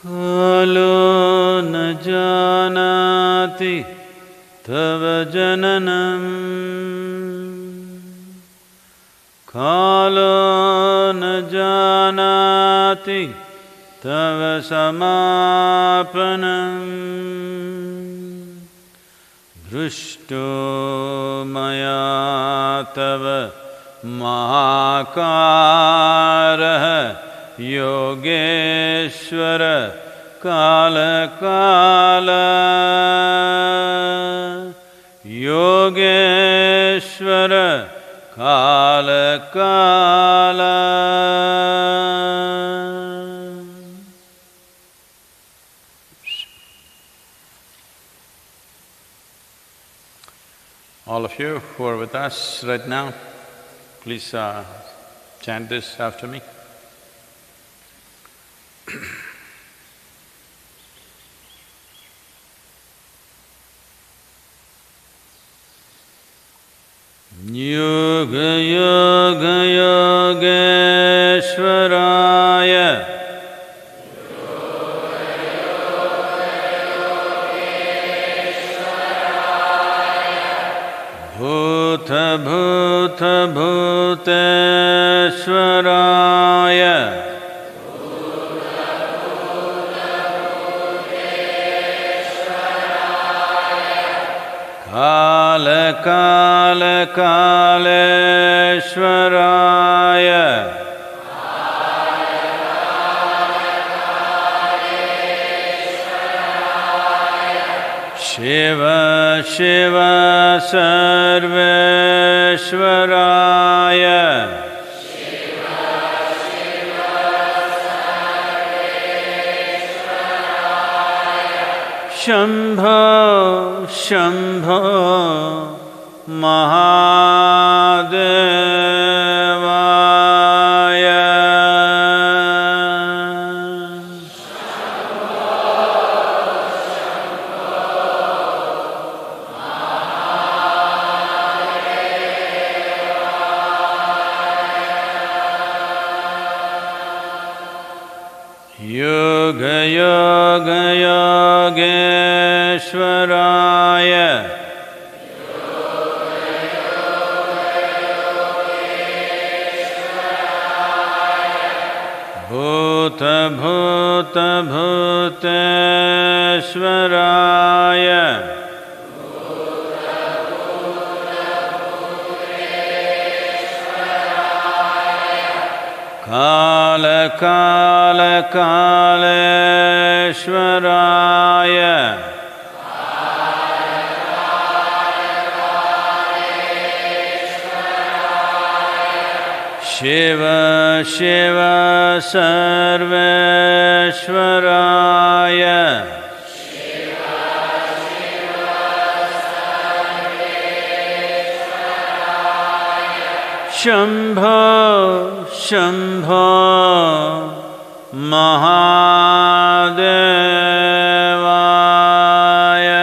कालो न जानाति तव जननम् कालो न जानाति तव समापनम् दृष्टो मया तव महाकारः योगेश्वर काल योगेश्वर काल All of you who are with us right now, please chant this after me. Yoga Yoga Yogeshwaraya Bhuta Bhuta Bhuteshwaraya Kala Kala Kaleshwaraya Shiva Shiva Sarveshwaraya Shambho Shambho Mahadevaya Yoga Yoga Yogeshwaraya Bhuta Bhuta Bhuteshwaraya Kala Kala Kaleshwaraya Shiva Shiva Sarveshwaraya Shambho Shambho Mahadevaya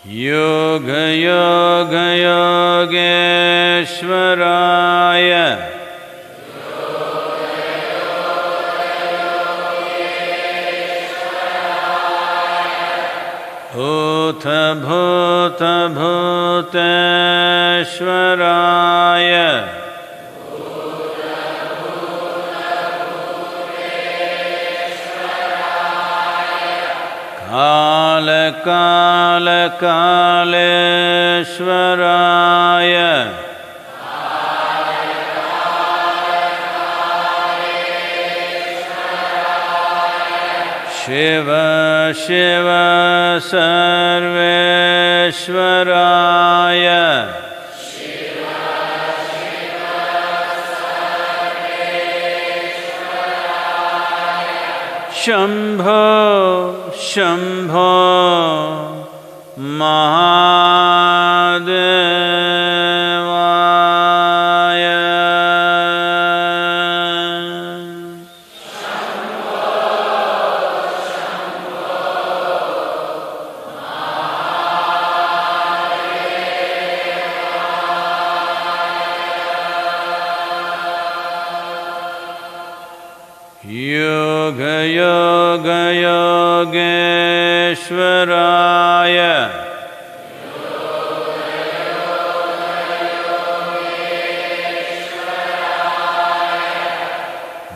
Yoga Yoga Yogeshwaraya Bhuta Bhuta Bhuteshwaraya Kala Kala Kaleshwaraya Shiva Shiva Sarveshwaraya Shambho Shambho Mahadevaya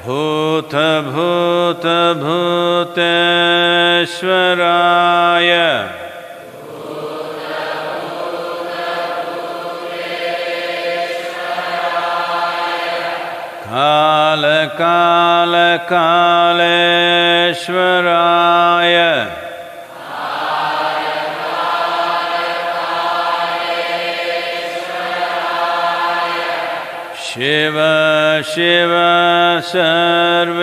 भूतभूतभूतेश्वराय कालकालकालेश्वराय Shiv Shiv सर्वेश्वराय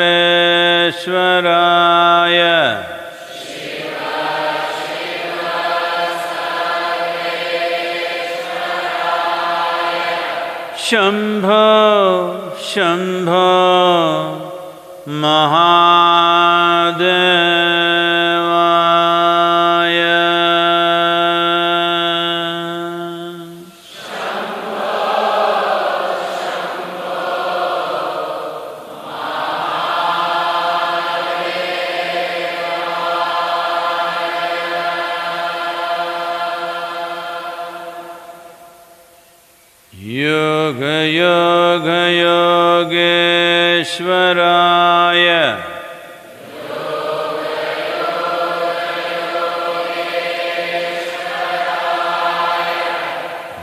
Shambho Shambho महादेवाय योग योग योगेश्वराय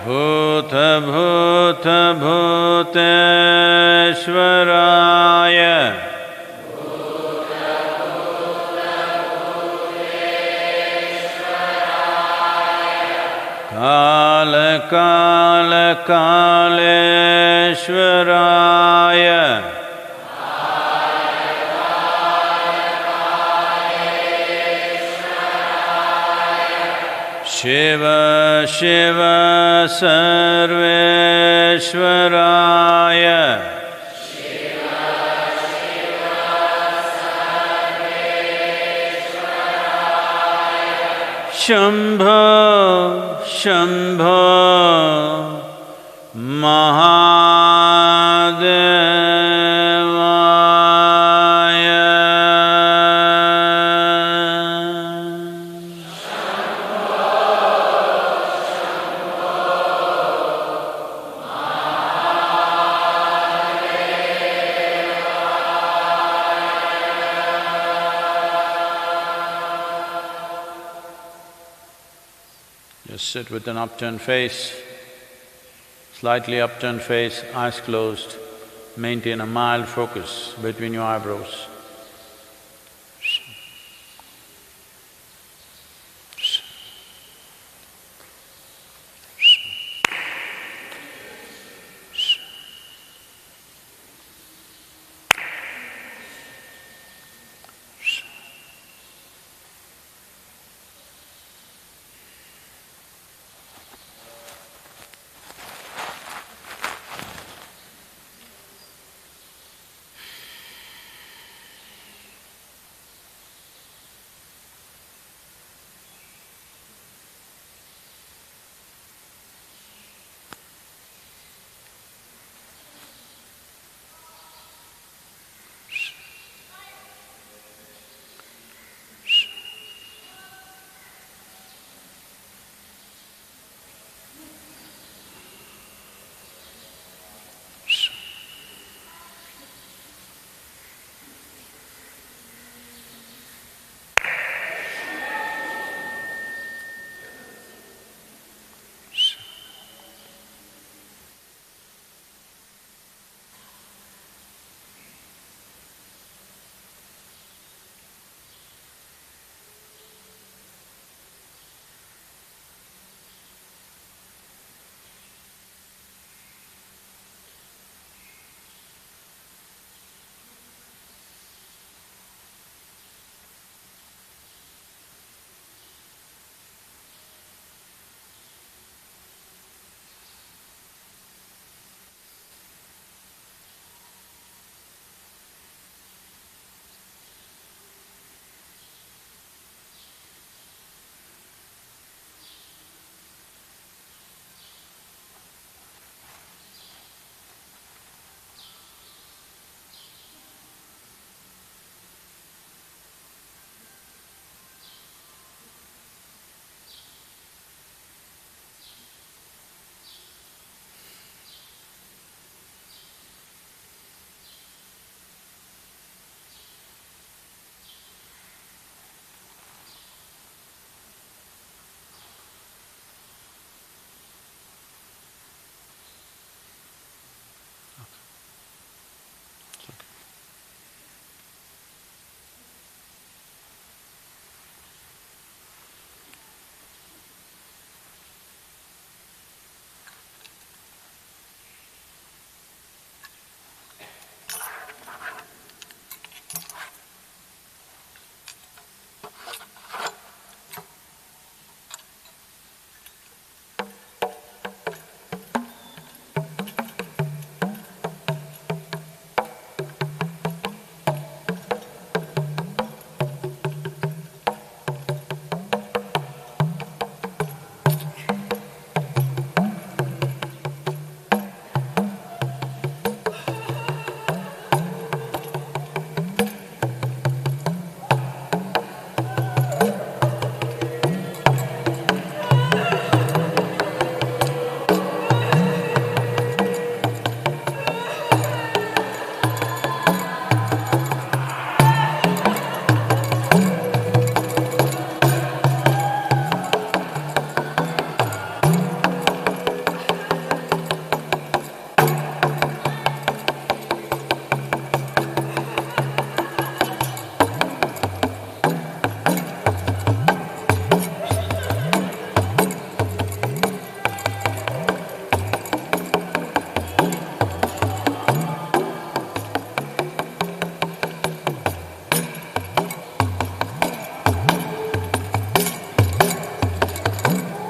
भूत भूत भूतेश्वराय काल काल कालेश्वराय शिव शिव सर्वेश्वराय शम्भो शम्भो महादेवाय Just sit with an upturned face, slightly upturned face, eyes closed. Maintain a mild focus between your eyebrows.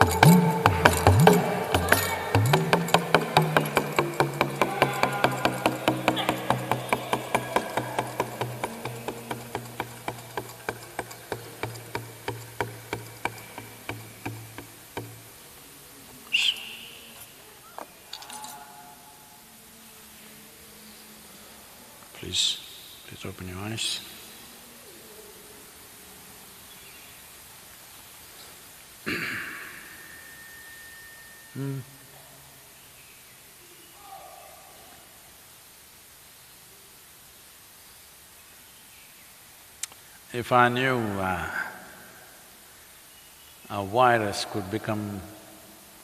Please open your eyes. If I knew a virus could become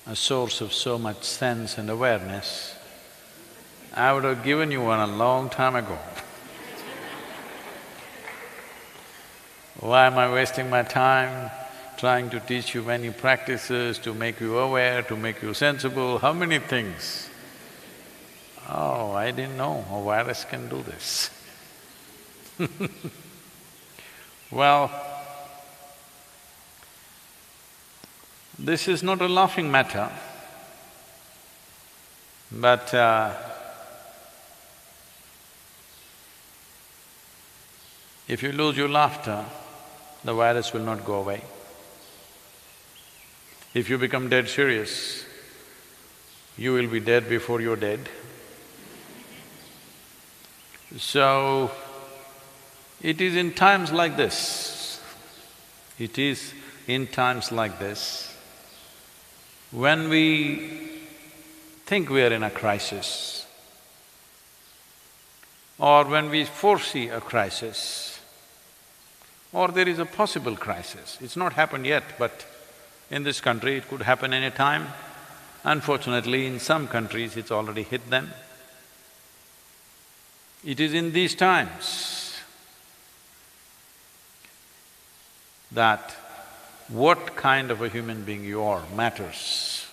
a source of so much sense and awareness, I would have given you one a long time ago. Why am I wasting my time trying to teach you many practices to make you aware, to make you sensible, how many things? Oh, I didn't know a virus can do this. Well, this is not a laughing matter, but if you lose your laughter, the virus will not go away. If you become dead serious, you will be dead before you're dead. So, it is in times like this, when we think we are in a crisis, or when we foresee a crisis, or there is a possible crisis. It's not happened yet, but in this country it could happen any time. Unfortunately, in some countries it's already hit them. It is in these times that what kind of a human being you are matters.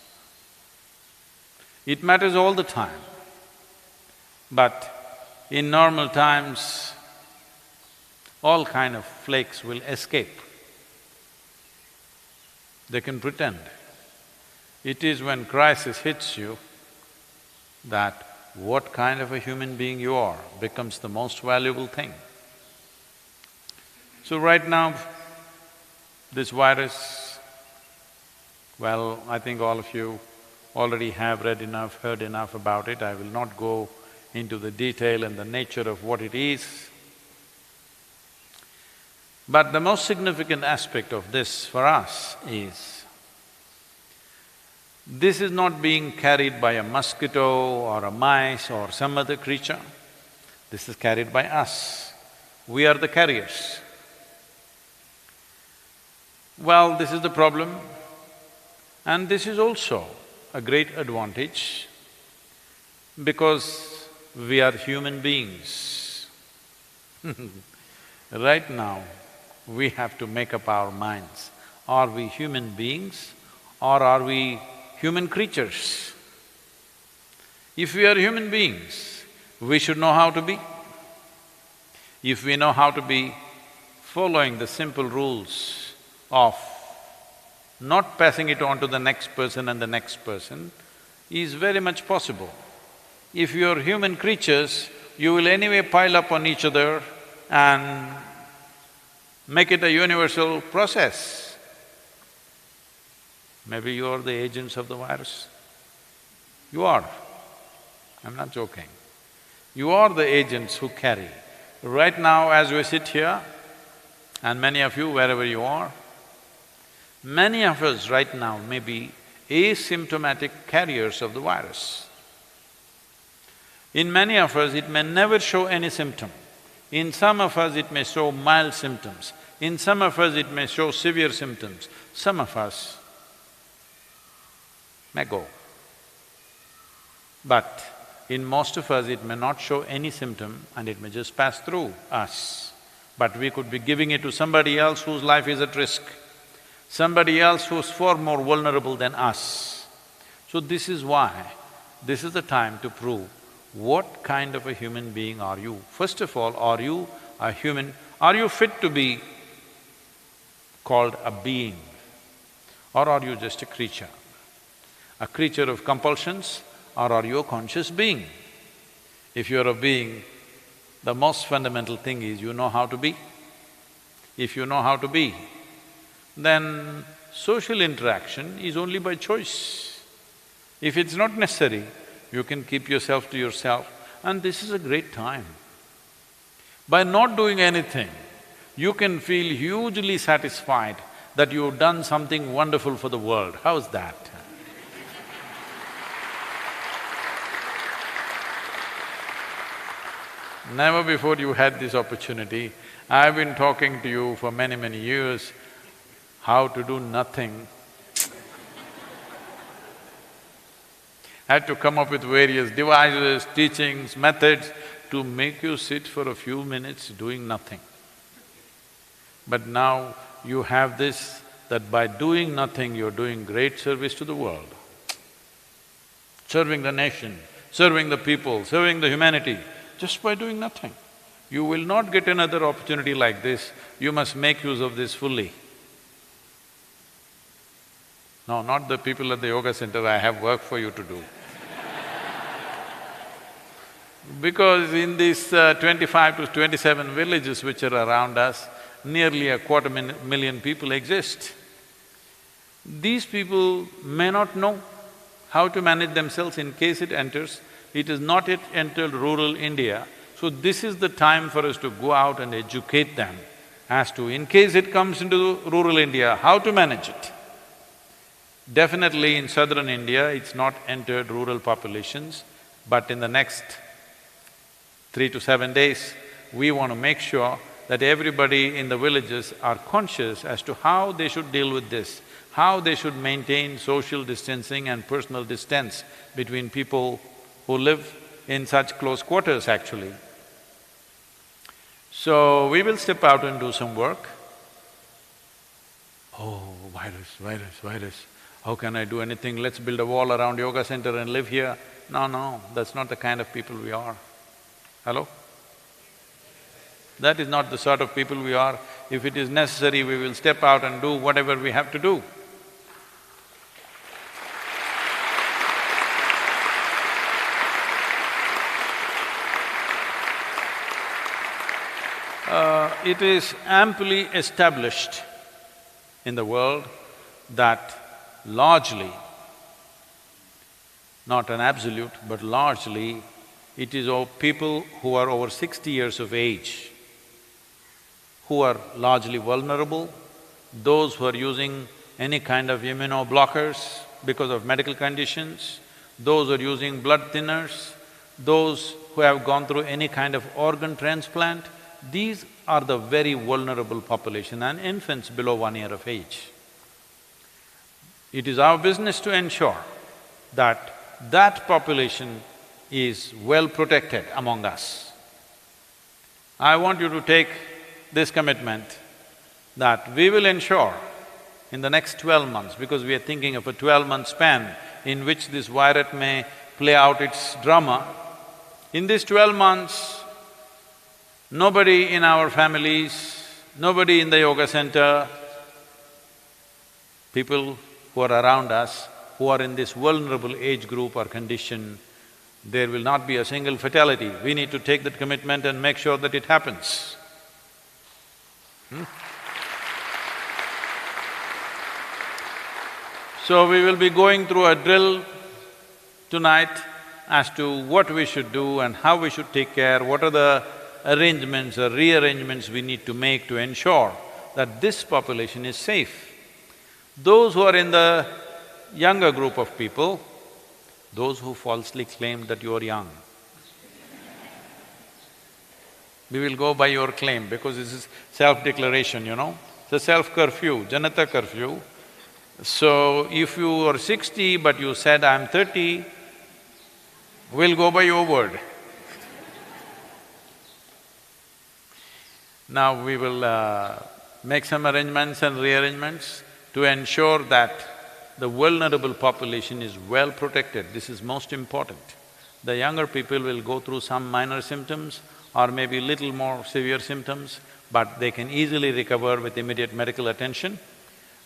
It matters all the time, but in normal times, all kind of flakes will escape. They can pretend. It is when crisis hits you that what kind of a human being you are becomes the most valuable thing. So right now, this virus, well, I think all of you already have read enough, heard enough about it. I will not go into the detail and the nature of what it is. But the most significant aspect of this for us is, this is not being carried by a mosquito or a mice or some other creature. This is carried by us. We are the carriers. Well, this is the problem, and this is also a great advantage because we are human beings. Right now, we have to make up our minds. Are we human beings or are we human creatures? If we are human beings, we should know how to be. If we know how to be, following the simple rules of not passing it on to the next person and the next person is very much possible. If you're human creatures, you will anyway pile up on each other and make it a universal process. Maybe you are the agents of the virus. You are. I'm not joking. You are the agents who carry. Right now, as we sit here, and many of you wherever you are, many of us right now may be asymptomatic carriers of the virus. In many of us, it may never show any symptom. In some of us, it may show mild symptoms. In some of us, it may show severe symptoms. Some of us may go. But in most of us, it may not show any symptom and it may just pass through us. But we could be giving it to somebody else whose life is at risk, somebody else who's far more vulnerable than us. So this is why, this is the time to prove what kind of a human being are you. First of all, are you a human… are you fit to be called a being? or are you just a creature of compulsions, or are you a conscious being? If you're a being, the most fundamental thing is you know how to be. If you know how to be, then social interaction is only by choice. If it's not necessary, you can keep yourself to yourself, and this is a great time. By not doing anything, you can feel hugely satisfied that you've done something wonderful for the world. How's that? Never before you had this opportunity. I've been talking to you for many, many years, how to do nothing. I had to come up with various devices, teachings, methods to make you sit for a few minutes doing nothing. But now you have this, that by doing nothing, you're doing great service to the world. Serving the nation, serving the people, serving the humanity, just by doing nothing. You will not get another opportunity like this, you must make use of this fully. No, not the people at the yoga center, I have work for you to do. Because in these 25 to 27 villages which are around us, nearly a quarter million people exist. These people may not know how to manage themselves in case it enters. It has not yet entered rural India, so this is the time for us to go out and educate them as to, in case it comes into rural India, how to manage it. Definitely in southern India, it's not entered rural populations, but in the next 3 to 7 days, we want to make sure that everybody in the villages are conscious as to how they should deal with this, how they should maintain social distancing and personal distance between people who live in such close quarters actually. So, we will step out and do some work. Oh, virus, how can I do anything? Let's build a wall around yoga center and live here. No, that's not the kind of people we are. Hello? That is not the sort of people we are. If it is necessary, we will step out and do whatever we have to do. It is amply established in the world that largely, not an absolute, but largely, it is of people who are over 60 years of age who are largely vulnerable, those who are using any kind of immunoblockers because of medical conditions, those who are using blood thinners, those who have gone through any kind of organ transplant, these are the very vulnerable population, and infants below 1 year of age. It is our business to ensure that that population is well protected among us. I want you to take this commitment that we will ensure in the next 12 months, because we are thinking of a 12-month span in which this virus may play out its drama. In these 12 months, nobody in our families, nobody in the yoga center, people who are around us, who are in this vulnerable age group or condition, there will not be a single fatality. We need to take that commitment and make sure that it happens. So we will be going through a drill tonight as to what we should do and how we should take care, what are the arrangements or rearrangements we need to make to ensure that this population is safe. Those who are in the younger group of people, those who falsely claim that you are young, we will go by your claim because this is self-declaration, you know. It's a self-curfew, Janata curfew. So, if you are 60 but you said, I'm 30, we'll go by your word. Now we will make some arrangements and rearrangements to ensure that the vulnerable population is well protected. This is most important. The younger people will go through some minor symptoms or maybe little more severe symptoms, but they can easily recover with immediate medical attention.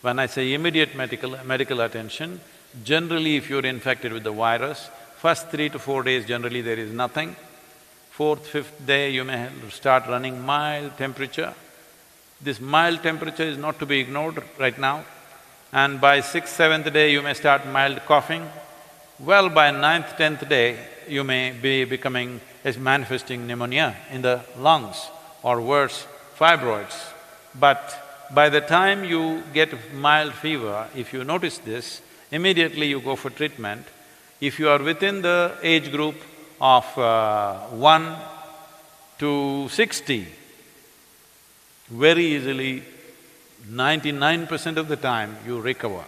When I say immediate medical attention, generally if you're infected with the virus, first 3 to 4 days generally there is nothing. Fourth, fifth day you may start running mild temperature. This mild temperature is not to be ignored right now. And by sixth, seventh day you may start mild coughing. Well, by ninth, 10th day, you may be manifesting pneumonia in the lungs or worse, fibroids. But by the time you get mild fever, if you notice this, immediately you go for treatment. If you are within the age group of 1 to 60, very easily, 99% of the time you recover,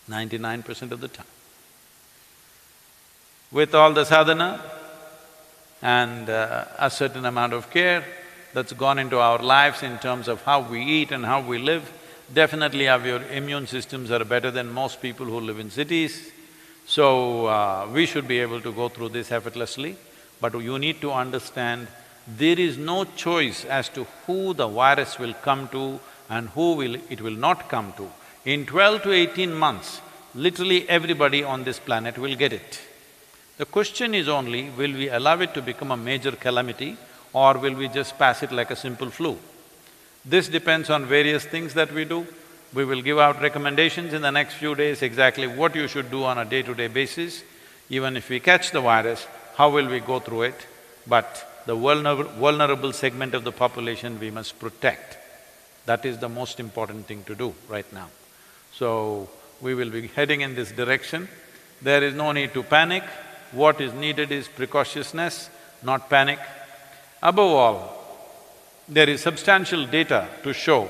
99% of the time. With all the sadhana and a certain amount of care that's gone into our lives in terms of how we eat and how we live, definitely our immune systems are better than most people who live in cities. So, we should be able to go through this effortlessly. But you need to understand, there is no choice as to who the virus will come to and it will not come to. In 12 to 18 months, literally everybody on this planet will get it. The question is only, will we allow it to become a major calamity or will we just pass it like a simple flu? This depends on various things that we do. We will give out recommendations in the next few days exactly what you should do on a day-to-day basis. Even if we catch the virus, how will we go through it? But the vulnerable segment of the population we must protect. That is the most important thing to do right now. So, we will be heading in this direction. There is no need to panic. What is needed is precautiousness, not panic. Above all, there is substantial data to show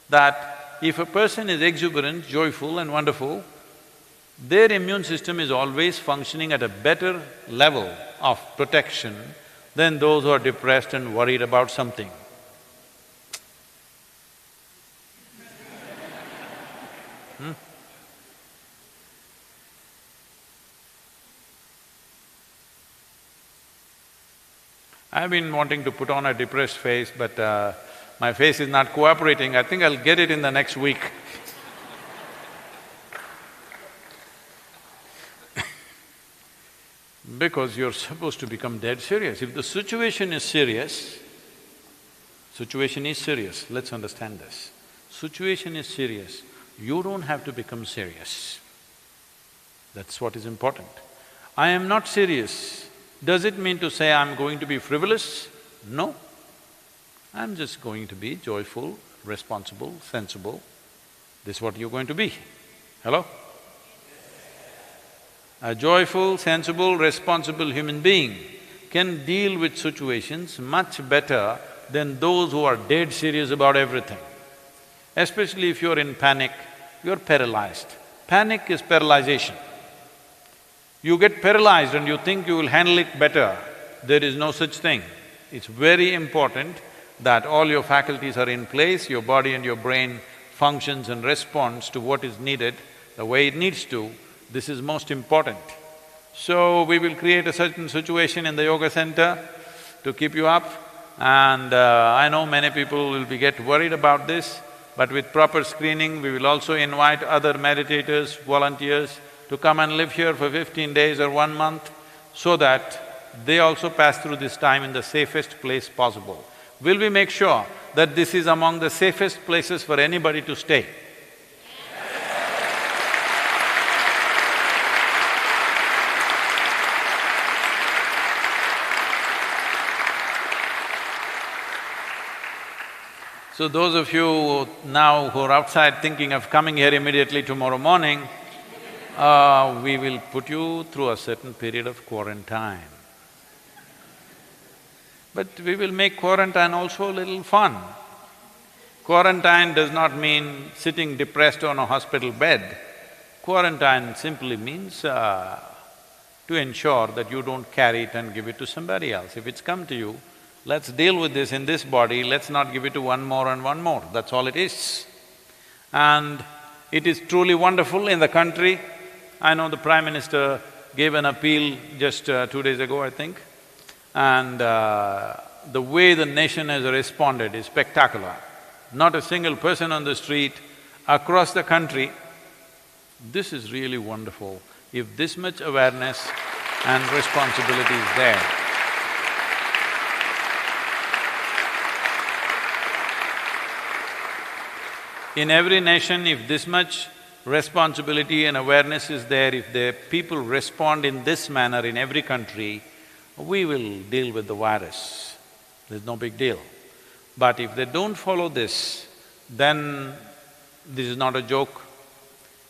that if a person is exuberant, joyful and wonderful, their immune system is always functioning at a better level of protection than those who are depressed and worried about something. I've been wanting to put on a depressed face, but my face is not cooperating. I think I'll get it in the next week. Because you're supposed to become dead serious. If the situation is serious, let's understand this. Situation is serious, you don't have to become serious. That's what is important. I am not serious. Does it mean to say I'm going to be frivolous? No. I'm just going to be joyful, responsible, sensible. This is what you're going to be. Hello? A joyful, sensible, responsible human being can deal with situations much better than those who are dead serious about everything. Especially if you're in panic, you're paralyzed. Panic is paralyzation. You get paralyzed and you think you will handle it better, there is no such thing. It's very important that all your faculties are in place, your body and your brain functions and responds to what is needed the way it needs to. This is most important. So, we will create a certain situation in the yoga center to keep you up, and I know many people will get worried about this, but with proper screening, we will also invite other meditators, volunteers to come and live here for 15 days or 1 month so that they also pass through this time in the safest place possible. Will we make sure that this is among the safest places for anybody to stay? So those of you now who are outside thinking of coming here immediately tomorrow morning, we will put you through a certain period of quarantine. But we will make quarantine also a little fun. Quarantine does not mean sitting depressed on a hospital bed. Quarantine simply means to ensure that you don't carry it and give it to somebody else. If it's come to you, let's deal with this in this body, let's not give it to one more and one more, that's all it is. And it is truly wonderful in the country. I know the Prime Minister gave an appeal just 2 days ago, I think, and the way the nation has responded is spectacular. not a single person on the street, across the country. This is really wonderful. If this much awareness and responsibility is there, in every nation, if this much responsibility and awareness is there, if the people respond in this manner in every country, we will deal with the virus. There's no big deal. But if they don't follow this, then this is not a joke.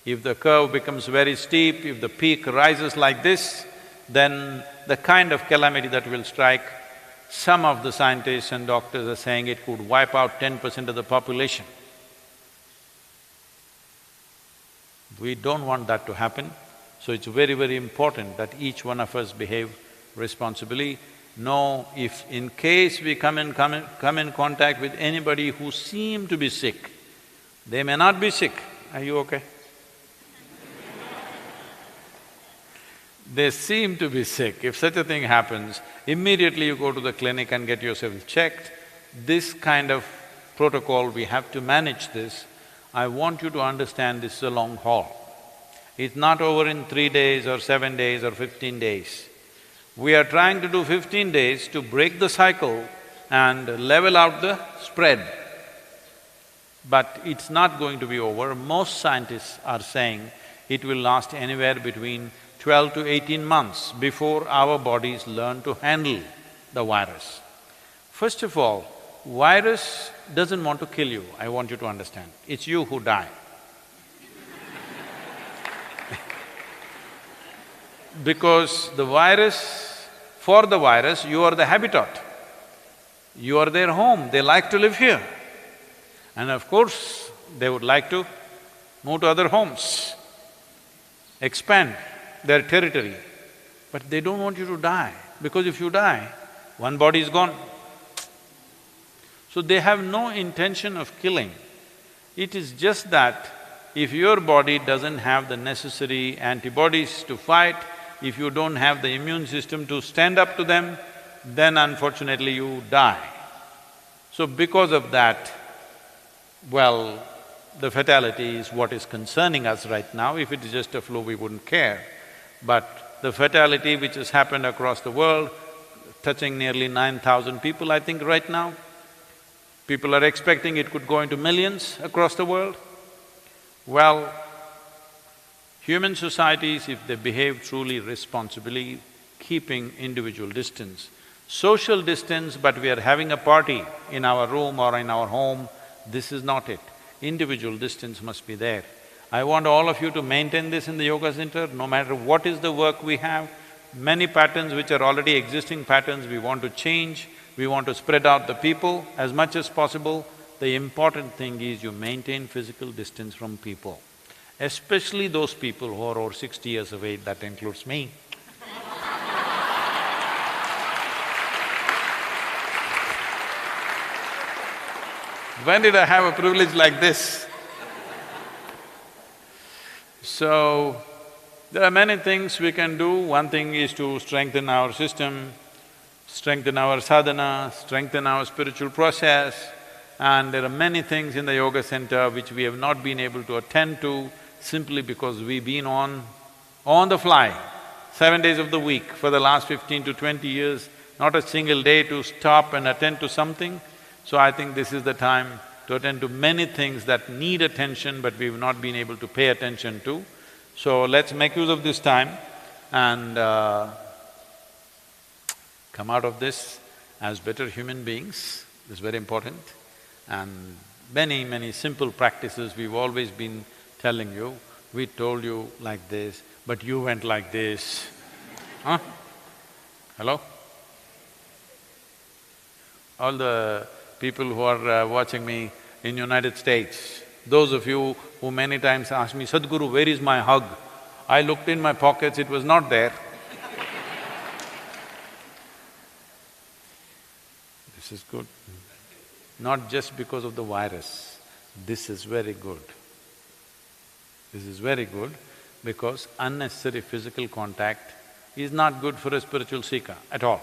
If the curve becomes very steep, if the peak rises like this, then the kind of calamity that will strike, some of the scientists and doctors are saying it could wipe out 10% of the population. We don't want that to happen, so it's very, very important that each one of us behave responsibly. Know if in case we come in contact with anybody who seem to be sick, they may not be sick. Are you okay? They seem to be sick. If such a thing happens, immediately you go to the clinic and get yourself checked. This kind of protocol, we have to manage this. I want you to understand this is a long haul. It's not over in 3 days or 7 days or 15 days. We are trying to do 15 days to break the cycle and level out the spread. But it's not going to be over. Most scientists are saying it will last anywhere between 12 to 18 months before our bodies learn to handle the virus. First of all, virus doesn't want to kill you, I want you to understand. It's you who die. Because the virus, for the virus, you are the habitat. You are their home, they like to live here. And of course, they would like to move to other homes, expand their territory. But they don't want you to die, because if you die, one body is gone. So they have no intention of killing. It is just that if your body doesn't have the necessary antibodies to fight, if you don't have the immune system to stand up to them, then unfortunately you die. So because of that, well, the fatality is what is concerning us right now. If it is just a flu, we wouldn't care. But the fatality which has happened across the world, touching nearly 9,000 people, I think right now, people are expecting it could go into millions across the world. Well, human societies, if they behave truly responsibly, keeping individual distance, social distance, but we are having a party in our room or in our home, this is not it. Individual distance must be there. I want all of you to maintain this in the yoga center, no matter what is the work we have. Many patterns which are already existing patterns, we want to change. We want to spread out the people as much as possible. The important thing is you maintain physical distance from people, especially those people who are over 60 years of age, that includes me. When did I have a privilege like this? So, there are many things we can do. One thing is to strengthen our system, strengthen our sadhana, strengthen our spiritual process, and there are many things in the yoga center which we have not been able to attend to simply because we've been on the fly, 7 days of the week for the last 15 to 20 years, not a single day to stop and attend to something. So I think this is the time to attend to many things that need attention but we've not been able to pay attention to. So let's make use of this time and come out of this as better human beings, this is very important. And many, many simple practices we've always been telling you. We told you like this, but you went like this. Huh? Hello? All the people who are watching me in United States, those of you who many times ask me, Sadhguru, where is my hug? I looked in my pockets, it was not there. This is good. Not just because of the virus, this is very good. This is very good because unnecessary physical contact is not good for a spiritual seeker at all,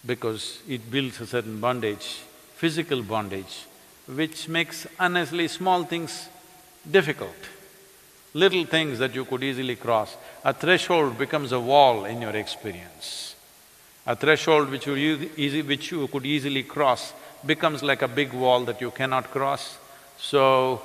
because it builds a certain bondage. physical bondage, which makes unnecessarily small things difficult. Little things that you could easily cross. A threshold becomes a wall in your experience. A threshold which you could easily cross becomes like a big wall that you cannot cross. So,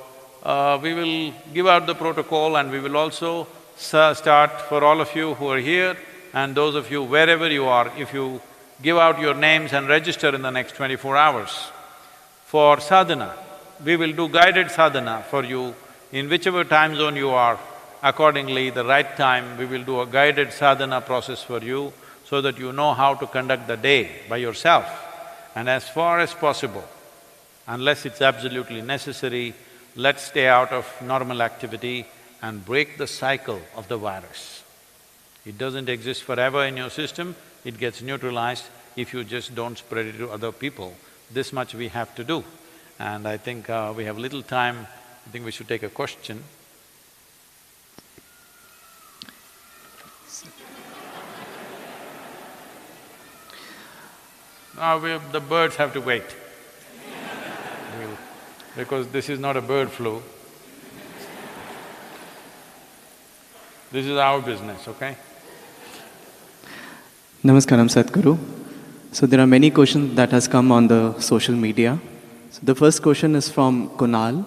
we will give out the protocol and we will also start for all of you who are here and those of you wherever you are, if you give out your names and register in the next 24 hours. For sadhana, we will do guided sadhana for you in whichever time zone you are. Accordingly, the right time, we will do a guided sadhana process for you so that you know how to conduct the day by yourself. And as far as possible, unless it's absolutely necessary, let's stay out of normal activity and break the cycle of the virus. It doesn't exist forever in your system, it gets neutralized if you just don't spread it to other people. This much we have to do. And I think we have little time, I think we should take a question. The birds have to wait. Because this is not a bird flu. This is our business, okay? Namaskaram, Sadhguru. So there are many questions that has come on the social media. So the first question is from Kunal.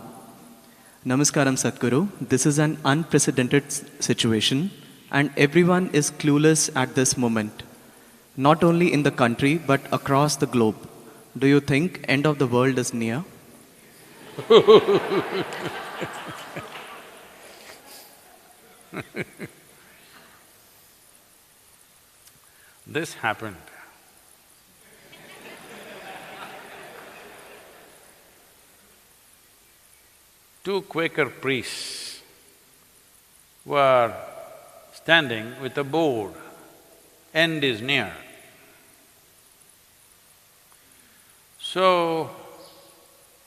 Namaskaram, Sadhguru. This is an unprecedented situation and everyone is clueless at this moment. Not only in the country but across the globe. Do you think end of the world is near? This happened. Two Quaker priests were standing with a board, "End is near." So,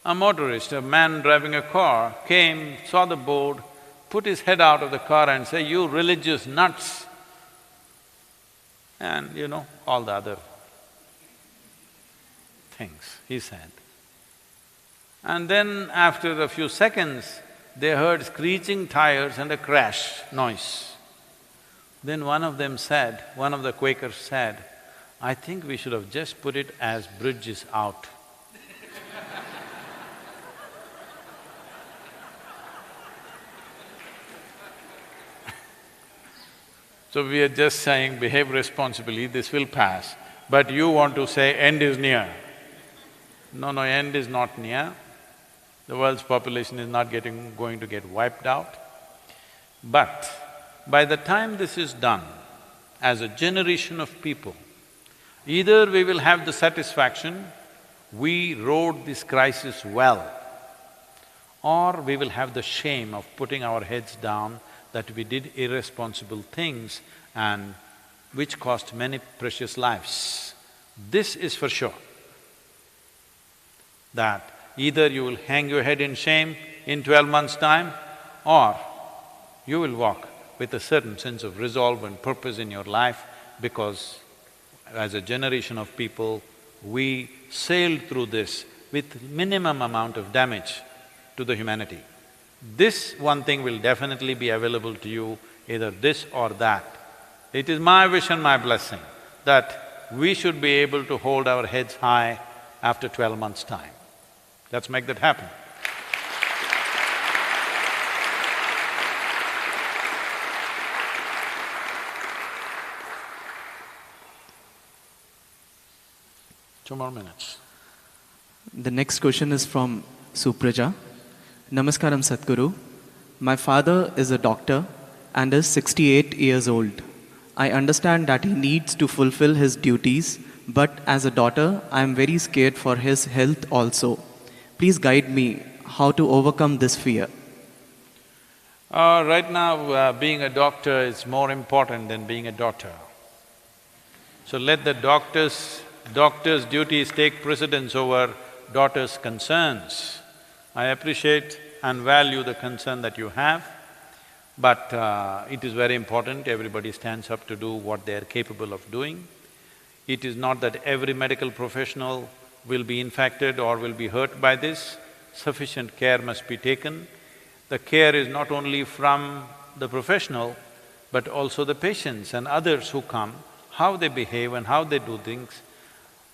a motorist, a man driving a car, came, saw the board, put his head out of the car and said, "You religious nuts!" And you know, all the other things he said. And then after a few seconds, they heard screeching tires and a crash noise. Then one of them said, one of the Quakers said, "I think we should have just put it as bridge is out." So we are just saying, behave responsibly, this will pass, but you want to say end is near. No, end is not near. The world's population is not going to get wiped out. But by the time this is done, as a generation of people, either we will have the satisfaction, we rode this crisis well, or we will have the shame of putting our heads down that we did irresponsible things and which cost many precious lives. This is for sure, that either you will hang your head in shame in 12 months' time, or you will walk with a certain sense of resolve and purpose in your life, because as a generation of people, we sailed through this with minimum amount of damage to the humanity. This one thing will definitely be available to you, either this or that. It is my wish and my blessing that we should be able to hold our heads high after 12 months' time. Let's make that happen. Two more minutes. The next question is from Supraja. Namaskaram, Sadhguru. My father is a doctor and is 68 years old. I understand that he needs to fulfill his duties, but as a daughter, I am very scared for his health also. Please guide me how to overcome this fear. Right now, being a doctor is more important than being a daughter. So let the doctor's duties take precedence over daughter's concerns. I appreciate and value the concern that you have, but it is very important everybody stands up to do what they are capable of doing. It is not that every medical professional will be infected or will be hurt by this, sufficient care must be taken. The care is not only from the professional, but also the patients and others who come, how they behave and how they do things.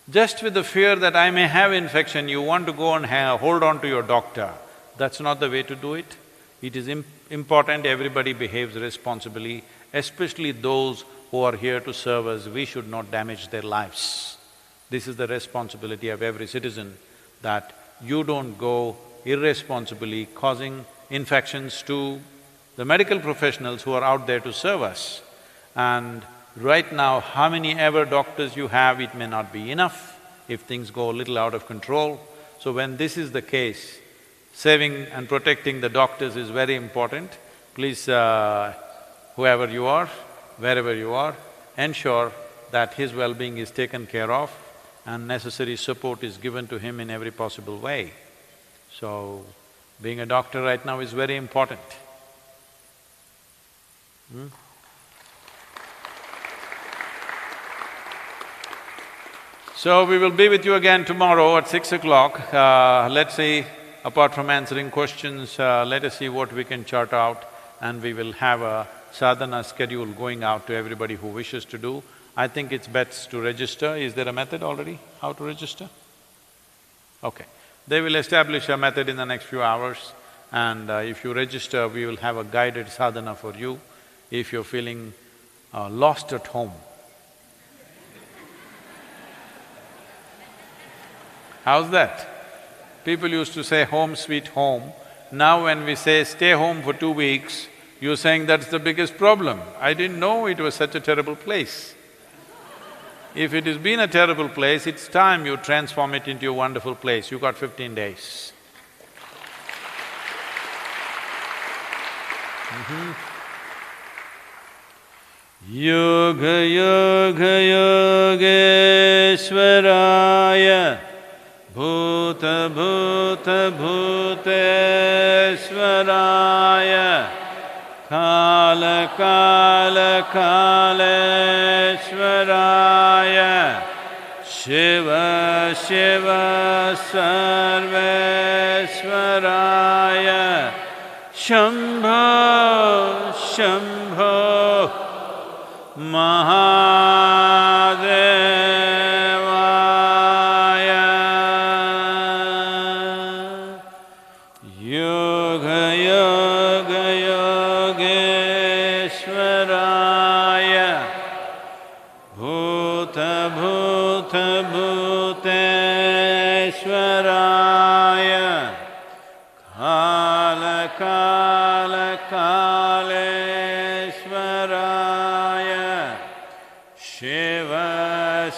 Just with the fear that I may have infection, you want to go and hold on to your doctor, that's not the way to do it. It is important everybody behaves responsibly, especially those who are here to serve us. We should not damage their lives. This is the responsibility of every citizen, that you don't go irresponsibly causing infections to the medical professionals who are out there to serve us. And right now, how many ever doctors you have, it may not be enough if things go a little out of control. So when this is the case, saving and protecting the doctors is very important. Please, whoever you are, wherever you are, ensure that his well-being is taken care of and necessary support is given to him in every possible way. So, being a doctor right now is very important. So, we will be with you again tomorrow at 6 o'clock. Let's see, apart from answering questions, let us see what we can chart out, and we will have a sadhana schedule going out to everybody who wishes to do. I think it's best to register. Is there a method already, how to register? Okay. They will establish a method in the next few hours, and if you register, we will have a guided sadhana for you if you're feeling lost at home. How's that? People used to say home sweet home. Now when we say stay home for 2 weeks, you're saying that's the biggest problem. I didn't know it was such a terrible place. If it has been a terrible place, it's time you transform it into a wonderful place. You got 15 days. Yoga yoga yogeshwaraya bhuta bhuta bhuteshwaraya kala kala kaleshwaraya shiva shiva sarveshwaraya shambho shambho mahadevaya yoga yoga yogeshwaraya bhuta bhuta bhuteshwaraya kala kala kaleshwaraya shiva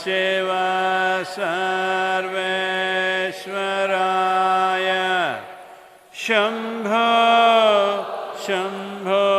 shiva sarveshwaraya shambho shambho